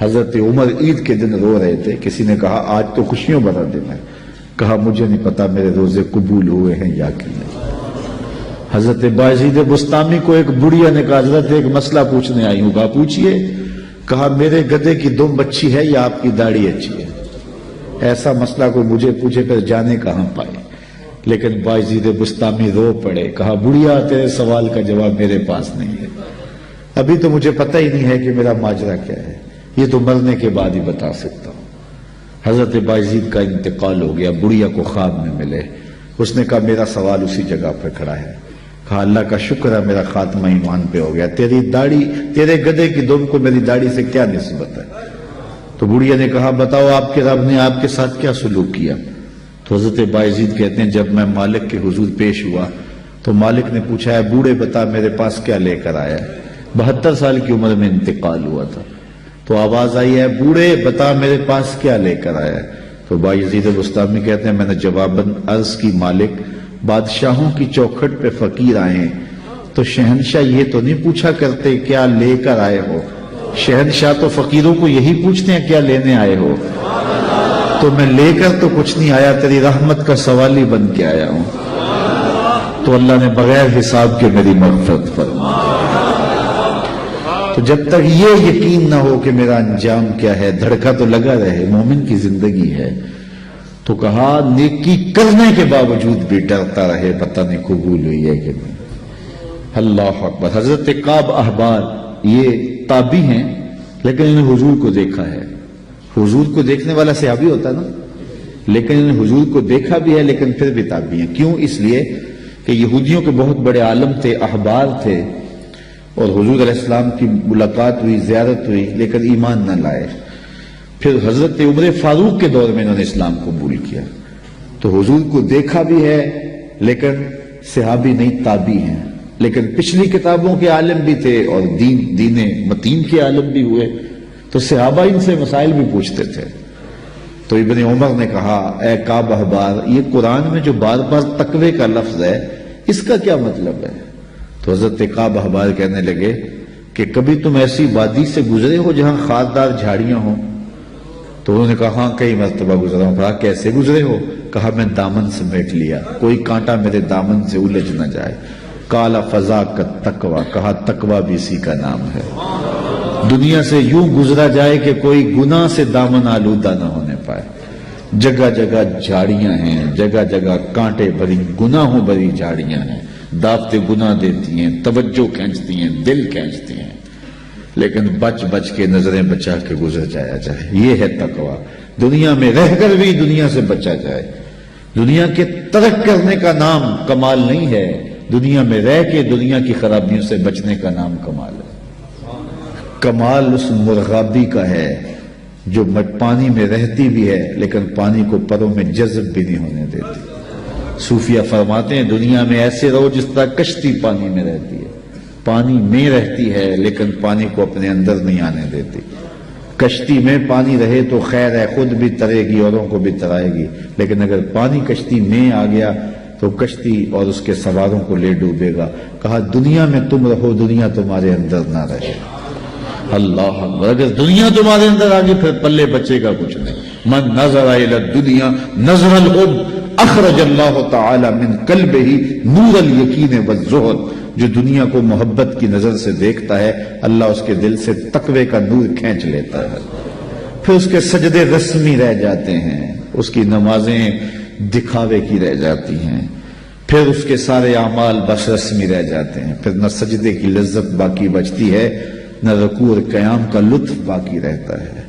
حضرت عمر عید کے دن رو رہے تھے، کسی نے کہا آج تو خوشیوں بھرا دن ہے، کہا مجھے نہیں پتا میرے روزے قبول ہوئے ہیں یا کہ نہیں۔ حضرت بایزید بسطامی کو ایک بڑھیا نے کہا حضرت ایک مسئلہ پوچھنے آئی ہوں، کہا پوچھئے، کہا میرے گدھے کی دم اچھی ہے یا آپ کی داڑھی اچھی ہے؟ ایسا مسئلہ کوئی مجھے پوچھے پھر جانے کہاں پائے۔ لیکن بایزید بسطامی رو پڑے، کہا بڑھیا تیرے سوال کا جواب میرے پاس نہیں ہے، ابھی تو مجھے پتہ ہی نہیں ہے کہ میرا ماجرا کیا ہے، یہ تو مرنے کے بعد ہی بتا سکتا ہوں۔ حضرت بایزید کا انتقال ہو گیا، بڑھیا کو خواب میں ملے، اس نے کہا میرا سوال اسی جگہ پہ کھڑا ہے۔ کہا اللہ کا شکر ہے میرا خاتمہ ایمان پہ ہو گیا، تیری داڑھی، تیرے گدھے کی دم کو میری داڑھی سے کیا نسبت ہے؟ تو بڑھیا نے کہا بتاؤ آپ کے رب نے آپ کے ساتھ کیا سلوک کیا؟ تو حضرت بایزید کہتے ہیں جب میں مالک کے حضور پیش ہوا تو مالک نے پوچھا ہے بوڑھے بتا میرے پاس کیا لے کر آیا ہے؟ 72 سال کی عمر میں انتقال ہوا تھا۔ تو آواز آئی ہے بوڑھے بتا میرے پاس کیا لے کر آیا ہے؟ تو بایزید بسطامی کہتے ہیں میں نے جواباً عرض کی مالک بادشاہوں کی چوکھٹ پہ فقیر آئے ہیں تو شہنشاہ یہ تو نہیں پوچھا کرتے کیا لے کر آئے ہو، شہنشاہ تو فقیروں کو یہی پوچھتے ہیں کیا لینے آئے ہو، تو میں لے کر تو کچھ نہیں آیا، تیری رحمت کا سوالی بن کے آیا ہوں۔ تو اللہ نے بغیر حساب کے میری مغفرت فرمائی۔ تو جب تک یہ یقین نہ ہو کہ میرا انجام کیا ہے، دھڑکا تو لگا رہے، مومن کی زندگی ہے، تو کہا نیکی کرنے کے باوجود بھی ڈرتا رہے پتہ نہیں قبول ہوئی ہے کہ نہیں۔ اللہ اکبر۔ حضرت کعب احبار یہ تابعی ہیں لیکن انہیں حضور کو دیکھا ہے، حضور کو دیکھنے والا صحابی ہوتا نا، لیکن انہیں حضور کو دیکھا بھی ہے لیکن پھر بھی تابعی ہیں۔ کیوں؟ اس لیے کہ یہودیوں کے بہت بڑے عالم تھے، احبار تھے، اور حضور علیہ السلام کی ملاقات ہوئی، زیارت ہوئی، لیکن ایمان نہ لائے۔ پھر حضرت عمر فاروق کے دور میں انہوں نے اسلام قبول کیا، تو حضور کو دیکھا بھی ہے لیکن صحابی نہیں، تابعی ہیں، لیکن پچھلی کتابوں کے عالم بھی تھے اور دین متین کے عالم بھی ہوئے، تو صحابہ ان سے مسائل بھی پوچھتے تھے۔ تو ابن عمر نے کہا اے کعب احبار یہ قرآن میں جو بار بار تقوی کا لفظ ہے اس کا کیا مطلب ہے؟ تو حضرت کعب احبار کہنے لگے کہ کبھی تم ایسی وادی سے گزرے ہو جہاں خاردار جھاڑیاں ہوں؟ تو انہوں نے کہا ہاں کئی مرتبہ گزرا ہوں۔ کہا کیسے گزرے ہو؟ کہا میں دامن سمیٹ لیا، کوئی کانٹا میرے دامن سے الجھ نہ جائے۔ کالا فضا کا تقوی، کہا تقوی بھی اسی کا نام ہے، دنیا سے یوں گزرا جائے کہ کوئی گناہ سے دامن آلودہ نہ ہونے پائے۔ جگہ جگہ جھاڑیاں ہیں، جگہ جگہ کانٹے بھری گناہوں بھری جھاڑیاں ہیں، دعوتیں گناہ دیتی ہیں، توجہ کھینچتی ہیں، دل کھینچتی ہیں، لیکن بچ بچ کے نظریں بچا کے گزر جایا جائے، یہ ہے تقوی۔ دنیا میں رہ کر بھی دنیا سے بچا جائے۔ دنیا کے ترک کرنے کا نام کمال نہیں ہے، دنیا میں رہ کے دنیا کی خرابیوں سے بچنے کا نام کمال ہے۔ کمال اس مرغابی کا ہے جو پانی میں رہتی بھی ہے لیکن پانی کو پروں میں جذب بھی نہیں ہونے دیتی۔ صوفیہ فرماتے ہیں دنیا میں ایسے رہو جس طرح کشتی پانی میں رہتی ہے، پانی میں رہتی ہے لیکن پانی کو اپنے اندر نہیں آنے دیتی۔ کشتی میں پانی رہے تو خیر ہے، خود بھی ترے گی اوروں کو بھی ترائے گی، لیکن اگر پانی کشتی میں آ گیا تو کشتی اور اس کے سواروں کو لے ڈوبے گا۔ کہا دنیا میں تم رہو، دنیا تمہارے اندر نہ رہے۔ اللہ اکبر۔ اگر دنیا تمہارے اندر آ گئی پھر پلے بچے گا کچھ نہیں۔ من نظر الی الدنیا نظر الحب اخرج اللہ تعالی من قلبہ نور الیقین والزہد، جو دنیا کو محبت کی نظر سے دیکھتا ہے اللہ اس کے دل سے تقوی کا نور کھینچ لیتا ہے، پھر اس کے سجدے رسمی رہ جاتے ہیں، اس کی نمازیں دکھاوے کی رہ جاتی ہیں، پھر اس کے سارے اعمال بس رسمی رہ جاتے ہیں، پھر نہ سجدے کی لذت باقی بچتی ہے نہ رکوع اور قیام کا لطف باقی رہتا ہے،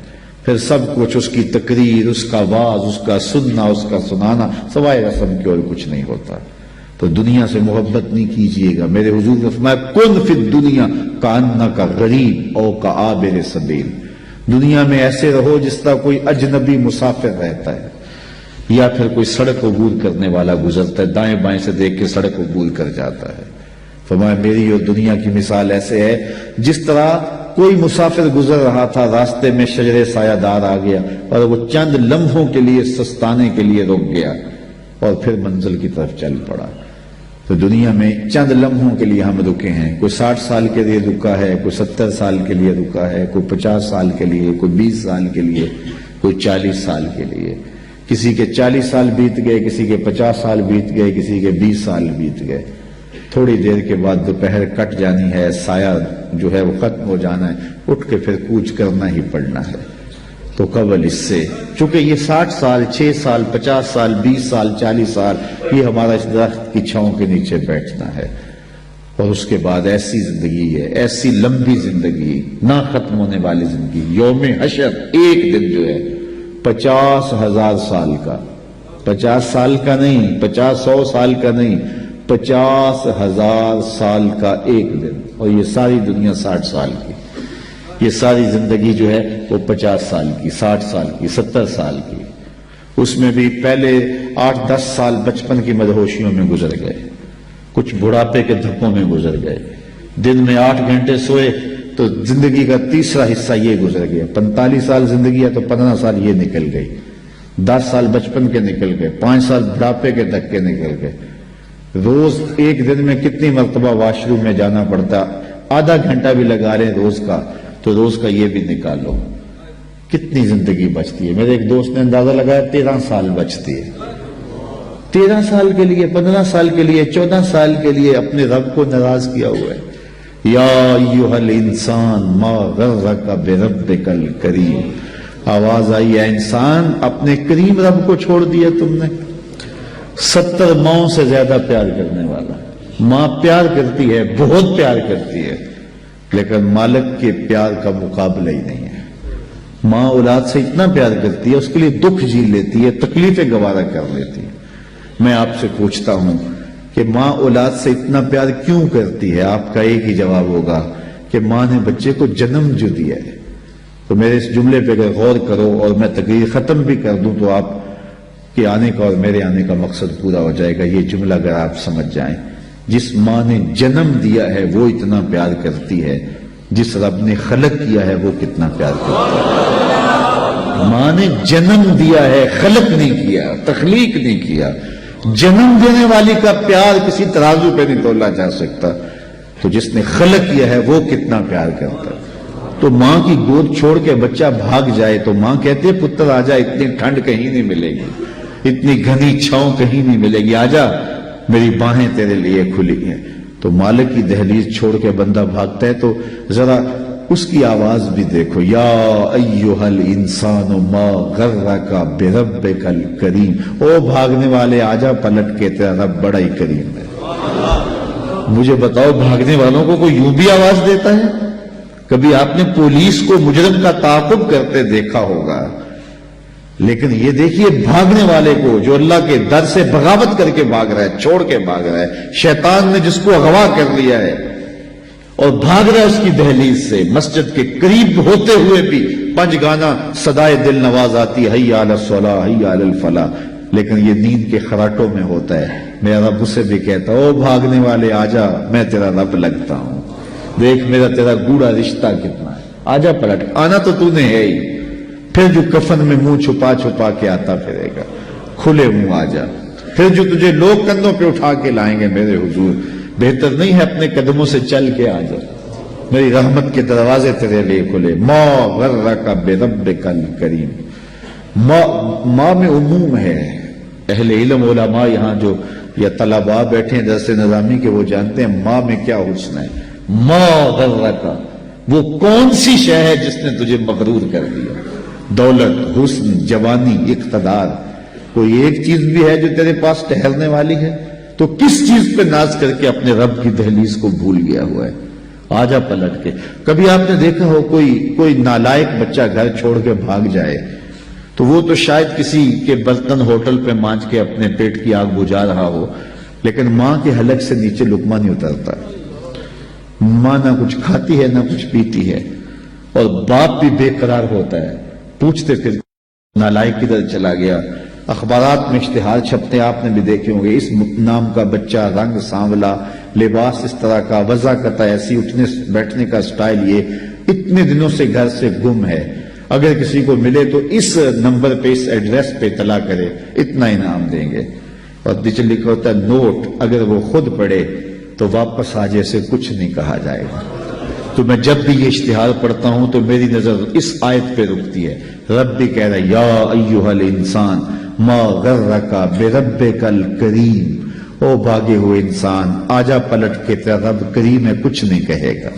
پھر سب کچھ اس کی تقریر، اس کا واعظ، اس کا سننا، اس کا سنانا سوائے رسم کے اور کچھ نہیں ہوتا۔ تو دنیا سے محبت نہیں کیجیے گا۔ میرے حضور نے فرمایا کن فی الدنیا کانک غریب او کعابر سبیل، دنیا میں ایسے رہو جس طرح کوئی اجنبی مسافر رہتا ہے یا پھر کوئی سڑک عبور کرنے والا گزرتا ہے، دائیں بائیں سے دیکھ کے سڑک عبور کر جاتا ہے۔ فرمایا میری اور دنیا کی مثال ایسے ہے جس طرح کوئی مسافر گزر رہا تھا، راستے میں شجر سایہ دار آ گیا اور وہ چند لمحوں کے لیے سستانے کے لیے رک گیا اور پھر منزل کی طرف چل پڑا۔ تو دنیا میں چند لمحوں کے لیے ہم رکے ہیں. کوئی 60 سال کے لیے رکا ہے, کوئی 70 سال کے لیے رکا ہے, کوئی 50 سال کے لیے, کوئی 20 سال کے لیے, کوئی 40 سال کے لیے. کسی کے 40 سال بیت گئے, کسی کے 50 سال بیت گئے, کسی کے 20 سال بیت گئے. تھوڑی دیر کے بعد دوپہر کٹ جانی ہے, سایہ جو ہے وہ ختم ہو جانا ہے, اٹھ کے پھر کوچ کرنا ہی پڑنا ہے. تو قبل اس سے چونکہ یہ 60 سال, 6 سال, 50 سال, 20 سال, 40 سال, یہ ہمارا اس درخت کی چھاؤں کے نیچے بیٹھنا ہے. اور اس کے بعد ایسی زندگی ہے, ایسی لمبی زندگی, نہ ختم ہونے والی زندگی. یوم حشر ایک دن جو ہے 50,000 سال کا, 50 سال کا نہیں, 50-100 سال کا نہیں, 50,000 سال کا ایک دن. اور یہ ساری دنیا 60 سال کی, یہ ساری زندگی جو ہے وہ 50 سال کی, 60 سال کی, 70 سال کی. اس میں بھی پہلے 8-10 سال بچپن کی مدہوشیوں میں گزر گئے, کچھ بڑھاپے کے دھکوں میں گزر گئے. دن میں 8 گھنٹے سوئے تو زندگی کا تیسرا حصہ یہ گزر گیا. 45 سال زندگی ہے تو 15 سال یہ نکل گئی, 10 سال بچپن کے نکل گئے, 5 سال بڑھاپے کے دھکے نکل گئے. روز ایک دن میں کتنی مرتبہ واش روم میں جانا پڑتا, آدھا گھنٹہ بھی لگا رہے روز کا, تو روز کا یہ بھی نکالو, کتنی زندگی بچتی ہے. میرے ایک دوست نے اندازہ لگایا 13 سال بچتی ہے. 13 سال کے لیے, 15 سال کے لیے, 14 سال کے لیے اپنے رب کو ناراض کیا ہوا ہے. یا ایھا الانسان ما غرک بربک الکریم. آواز آئی, ہے انسان اپنے کریم رب کو چھوڑ دیا تم نے. 70 ماؤں سے زیادہ پیار کرنے والا. ماں پیار کرتی ہے, بہت پیار کرتی ہے, لیکن مالک کے پیار کا مقابلہ ہی نہیں ہے. ماں اولاد سے اتنا پیار کرتی ہے, اس کے لیے دکھ جھیل لیتی ہے, تکلیفیں گوارا کر لیتی ہے. میں آپ سے پوچھتا ہوں کہ ماں اولاد سے اتنا پیار کیوں کرتی ہے؟ آپ کا ایک ہی جواب ہوگا کہ ماں نے بچے کو جنم جو دیا ہے. تو میرے اس جملے پہ اگر غور کرو اور میں تقریر ختم بھی کر دوں تو آپ کے آنے کا اور میرے آنے کا مقصد پورا ہو جائے گا. یہ جملہ اگر آپ سمجھ جائیں, جس ماں نے جنم دیا ہے وہ اتنا پیار کرتی ہے, جس رب نے خلق کیا ہے وہ کتنا پیار کرتا ہے. ماں نے جنم دیا ہے, خلق نہیں کیا, تخلیق نہیں کیا. جنم دینے والی کا پیار کسی ترازو پہ نہیں تولا جا سکتا, تو جس نے خلق کیا ہے وہ کتنا پیار کرتا ہے. تو ماں کی گود چھوڑ کے بچہ بھاگ جائے تو ماں کہتی ہے پتر آجا, اتنی ٹھنڈ کہیں نہیں ملے گی, اتنی گھنی چھاؤں کہیں نہیں ملے گی, آجا میری باہیں تیرے لیے کھلی ہیں. تو مالک کی دہلیز چھوڑ کے بندہ بھاگتا ہے تو ذرا اس کی آواز بھی دیکھو, یا ایھا الانسان ما غرک بربک الکریم. او بھاگنے والے آجا پلٹ کے, تیرا رب بڑا ہی کریم ہے. مجھے بتاؤ, بھاگنے والوں کو کوئی یوں بھی آواز دیتا ہے؟ کبھی آپ نے پولیس کو مجرم کا تعاقب کرتے دیکھا ہوگا, لیکن یہ دیکھیے بھاگنے والے کو جو اللہ کے در سے بغاوت کر کے بھاگ رہا ہے, چھوڑ کے بھاگ رہا ہے, شیطان نے جس کو اغوا کر لیا ہے اور بھاگ رہا ہے اس کی دہلیز سے. مسجد کے قریب ہوتے ہوئے بھی پنج گانا صدائے دل نواز آتی ہے, حی علی الصلاۃ حی علی الفلاح, لیکن یہ نیند کے خراٹوں میں ہوتا ہے. میرا رب اسے بھی کہتا, او بھاگنے والے آجا, میں تیرا رب لگتا ہوں, دیکھ میرا تیرا گوڑا رشتہ کتنا ہے, آجا پلٹ. آنا تو تو نے ہے ہی, پھر جو کفن میں منہ چھپا چھپا کے آتا پھرے گا, کھلے منہ آجا. پھر جو تجھے لوگ کندھوں پہ اٹھا کے لائیں گے میرے حضور, بہتر نہیں ہے اپنے قدموں سے چل کے آجا, میری رحمت کے دروازے تیرے لیے کھلے. ما غرک بربک الکریم. ماں میں عموم ہے. اہل علم علماء یہاں جو یا طلباء بیٹھے ہیں درس نظامی کے, وہ جانتے ہیں ماں میں کیا حسن ہے. ما غرک, وہ کون سی شے ہے جس نے تجھے مغرور کر دیا؟ دولت, حسن, جوانی, اقتدار, کوئی ایک چیز بھی ہے جو تیرے پاس ٹہرنے والی ہے؟ تو کس چیز پہ ناز کر کے اپنے رب کی دہلیز کو بھول گیا ہوا ہے؟ آجا پلٹ کے. کبھی آپ نے دیکھا ہو کوئی نالائق بچہ گھر چھوڑ کے بھاگ جائے تو وہ تو شاید کسی کے برتن ہوٹل پہ مانج کے اپنے پیٹ کی آگ بجھا رہا ہو, لیکن ماں کے حلق سے نیچے لقمہ نہیں اترتا. ماں نہ کچھ کھاتی ہے نہ کچھ پیتی ہے, اور باپ بھی بے قرار ہوتا ہے, پوچھتے پھر نالائق کدھر چلا گیا. اخبارات میں اشتہار چھپتے آپ نے بھی دیکھے ہوں گے, اس نام کا بچہ, رنگ سانولا, لباس اس طرح کا, وضاحت ایسی, اٹھنے بیٹھنے کا سٹائل یہ, اتنے دنوں سے گھر سے گم ہے, اگر کسی کو ملے تو اس نمبر پہ, اس ایڈریس پہ اطلاع کرے, اتنا انعام دیں گے. اور نیچے لکھا ہوتا ہے نوٹ، اگر وہ خود پڑھے تو واپس آجے سے کچھ نہیں کہا جائے گا۔ تو میں جب بھی یہ اشتہار پڑھتا ہوں تو میری نظر اس آیت پہ رکتی ہے۔ رب بھی کہہ رہا ہے یا ایھا الانسان ما غرک بربک الکریم، او بھاگے ہوئے انسان آجا پلٹ کے تیرا رب کریم ہے، کچھ نہیں کہے گا،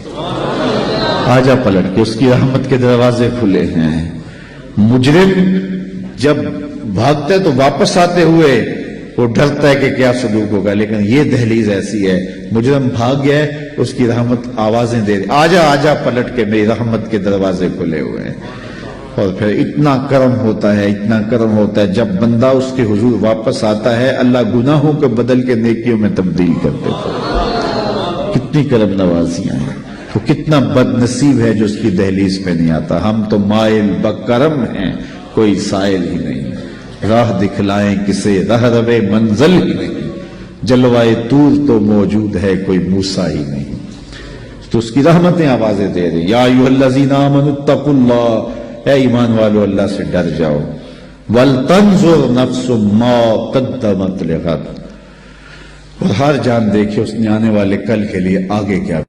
آجا پلٹ کے، اس کی رحمت کے دروازے کھلے ہیں۔ مجرم جب بھاگتا ہے تو واپس آتے ہوئے وہ ڈرتا ہے کہ کیا سلوک ہوگا، لیکن یہ دہلیز ایسی ہے، مجرم بھاگ گیا ہے، اس کی رحمت آوازیں دے رہی، آجا آجا پلٹ کے، میری رحمت کے دروازے کھلے ہوئے ہیں۔ اور پھر اتنا کرم ہوتا ہے، اتنا کرم ہوتا ہے، جب بندہ اس کے حضور واپس آتا ہے اللہ گناہوں کو بدل کے نیکیوں میں تبدیل کر دیتا ہے۔ کتنی کرم نوازیاں ہیں، تو کتنا بد نصیب ہے جو اس کی دہلیز پہ نہیں آتا۔ ہم تو مائل بکرم ہیں، کوئی سائل ہی نہیں، راہ دکھلائیں کسے راہ روے منزل ہی نہیں، جلوائے طور تو موجود ہے کوئی موسیٰ ہی نہیں۔ تو اس کی رحمتیں آوازیں دے رہی، یا ایھا الذین آمنوا اتقوا اللہ، اے ایمان والو اللہ سے ڈر جاؤ، وَلْتَنْظُرْ نَفْسٌ مَا قَدَّمَتْ لِغَدٍ، اور ہر جان دیکھے اس نے آنے والے کل کے لیے آگے کیا